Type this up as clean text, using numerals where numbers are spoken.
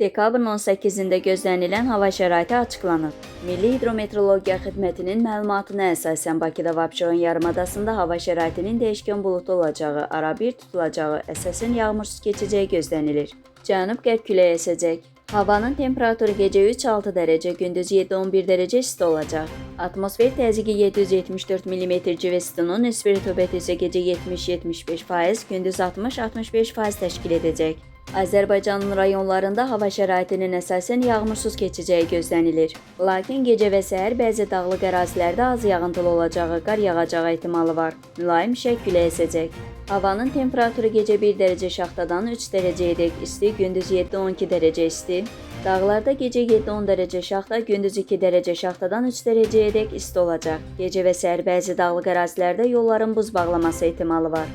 Dekabrın 18-də gözlənilən hava şəraiti açıqlanıb. Milli Hidrometeorologiya Xidmətinin məlumatına əsasən Bakıda və Abşeron yarımadasında hava şəraitinin dəyişkən buludlu olacağı, arabir tutulacağı, əsasən yağmursuz keçəcəyi gözlənilir. Cənub-qərb küləyi əsəcək. Havanın temperaturu gecə 3-6 dərəcə, gündüz 7-11 dərəcə isti olacaq. Atmosfer təzyiqi 774 mm civə sütunun nisbi rütubət isə gecə 70-75%, gündüz 60-65% təşkil edəcək. Azərbaycanın rayonlarında hava şəraitinin əsasən yağmursuz keçəcəyi gözlənilir. Lakin gecə və səhər bəzi dağlıq ərazilərdə az yağıntılı olacağı, qar yağacağı ehtimalı var. Mülayim şərq küləyi əsəcək. Havanın temperaturu gecə 1 dərəcə şaxtadan 3 dərəcəyədək isti, gündüz 7-12 dərəcə isti. Dağlarda gecə 7-10 dərəcə şaxta, gündüz 2 dərəcə şaxtadan 3 dərəcəyədək isti olacaq. Gecə və səhər bəzi dağlıq ərazilərdə yolların buz bağlaması ehtimalı var.